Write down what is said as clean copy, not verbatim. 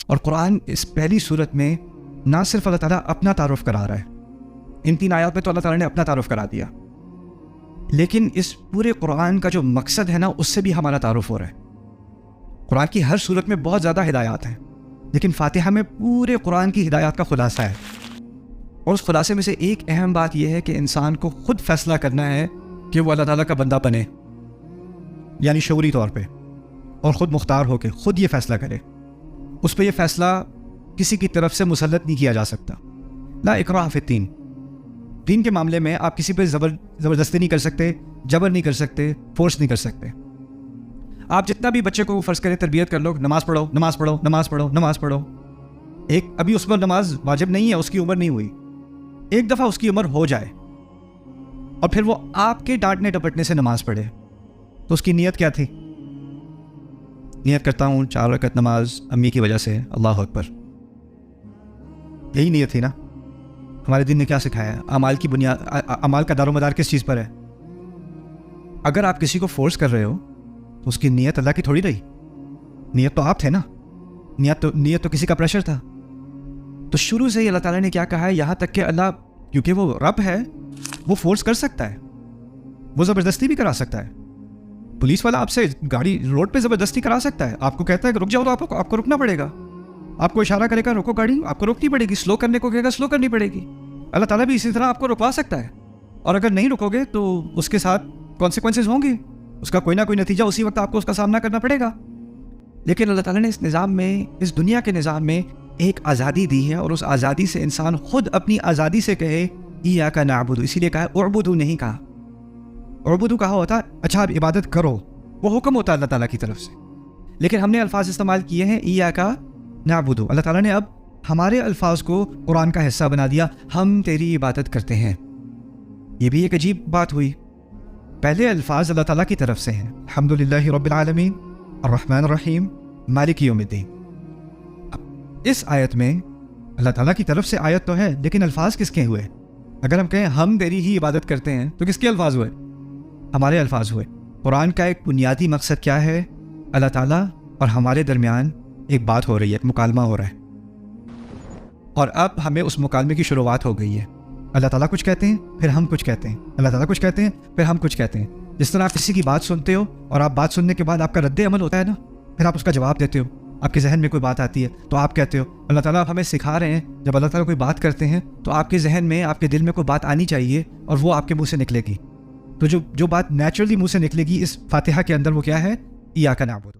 اور قرآن اس پہلی صورت میں نہ صرف اللہ تعالیٰ اپنا تعارف کرا رہا ہے، ان 3 آیات میں تو اللہ تعالیٰ نے اپنا تعارف کرا دیا، لیکن اس پورے قرآن کا جو مقصد ہے نا، اس سے بھی ہمارا تعارف ہو رہا ہے۔ قرآن کی ہر صورت میں بہت زیادہ ہدایات ہیں، لیکن فاتحہ میں پورے قرآن کی ہدایات کا خلاصہ ہے، اور اس خلاصے میں سے ایک اہم بات یہ ہے کہ انسان کو خود فیصلہ کرنا ہے کہ وہ اللہ تعالیٰ کا بندہ بنے، یعنی شعوری طور پہ، اور خود مختار ہو کے خود یہ فیصلہ کرے۔ اس پہ یہ فیصلہ کسی کی طرف سے مسلط نہیں کیا جا سکتا۔ لا اکراہ فی الدین، دین کے معاملے میں آپ کسی پہ زبردستی نہیں کر سکتے، جبر نہیں کر سکتے، فورس نہیں کر سکتے۔ آپ جتنا بھی بچے کو فرض کریں تربیت کر لو، نماز پڑھو نماز پڑھو نماز پڑھو نماز پڑھو، ابھی اس پر نماز واجب نہیں ہے، اس کی عمر نہیں ہوئی، ایک دفعہ اس کی عمر ہو جائے اور پھر وہ آپ کے ڈانٹنے ڈپٹنے سے نماز پڑھے، تو اس کی نیت کیا تھی؟ نیت کرتا ہوں 4 رکعت نماز امی کی وجہ سے، اللہ اکبر، یہی نیت تھی نا۔ ہمارے دین نے کیا سکھایا ہے؟ اعمال کی بنیاد، اعمال کا دار و مدار کس چیز پر ہے؟ اگر آپ کسی کو فورس کر رہے ہو تو اس کی نیت اللہ کی تھوڑی رہی، نیت تو آپ تھے نا، نیت تو کسی کا پریشر تھا۔ تو شروع سے ہی اللہ تعالیٰ نے کیا کہا ہے، یہاں تک کہ اللہ، کیونکہ وہ رب ہے، وہ فورس کر سکتا ہے، وہ زبردستی بھی کرا سکتا ہے۔ پولیس والا آپ سے گاڑی روڈ پہ زبردستی کرا سکتا ہے، آپ کو کہتا ہے کہ رک جاؤ، تو آپ کو رکنا پڑے گا، آپ کو اشارہ کرے گا روکو گاڑی، آپ کو روکنی پڑے گی، سلو کرنے کو کہے گا سلو کرنی پڑے گی۔ اللہ تعالیٰ بھی اسی طرح آپ کو رکوا سکتا ہے، اور اگر نہیں رکو گے تو اس کے ساتھ کانسیکوینسز ہوں گے، اس کا کوئی نہ کوئی نتیجہ اسی وقت آپ کو اس کا سامنا کرنا پڑے گا۔ لیکن اللہ تعالیٰ نے اس نظام میں، اس دنیا کے نظام میں ایک آزادی دی ہے، اور اس آزادی سے انسان خود اپنی آزادی سے کہے ایاک نعبد، اسی لیے کہا اعبدوا، نہیں کہا اعبدوا، کہا ہوتا اچھا آپ عبادت کرو، وہ حکم ہوتا ہے اللہ تعالیٰ کی طرف سے، لیکن ہم نے الفاظ استعمال کیے ہیں ایاک نعبد۔ اللہ تعالیٰ نے اب ہمارے الفاظ کو قرآن کا حصہ بنا دیا، ہم تیری عبادت کرتے ہیں۔ یہ بھی ایک عجیب بات ہوئی، پہلے الفاظ اللہ تعالیٰ کی طرف سے ہیں، الحمدللہ رب العالمین الرحمن الرحیم مالک یوم الدین۔ اب اس آیت میں اللہ تعالیٰ کی طرف سے آیت تو ہے، لیکن الفاظ کس کے ہوئے؟ اگر ہم کہیں ہم تیری ہی عبادت کرتے ہیں تو کس کے الفاظ ہوئے؟ ہمارے الفاظ ہوئے۔ قرآن کا ایک بنیادی مقصد کیا ہے؟ اللہ تعالیٰ اور ہمارے درمیان ایک بات ہو رہی ہے، ایک مکالمہ ہو رہا ہے، اور اب ہمیں اس مکالمے کی شروعات ہو گئی ہے۔ اللہ تعالیٰ کچھ کہتے ہیں، پھر ہم کچھ کہتے ہیں، اللہ تعالیٰ کچھ کہتے ہیں، پھر ہم کچھ کہتے ہیں۔ جس طرح آپ کسی کی بات سنتے ہو اور آپ بات سننے کے بعد آپ کا رد عمل ہوتا ہے نا، پھر آپ اس کا جواب دیتے ہو، آپ کے ذہن میں کوئی بات آتی ہے تو آپ کہتے ہو۔ اللہ تعالیٰ آپ ہمیں سکھا رہے ہیں، جب اللہ تعالیٰ کوئی بات کرتے ہیں تو آپ کے ذہن میں، آپ کے دل میں کوئی بات آنی چاہیے، اور وہ آپ کے منہ سے نکلے گی۔ تو جو بات نیچرلی منہ سے نکلے گی اس فاتحہ کے اندر، وہ کیا ہے؟ ایاک نعبد۔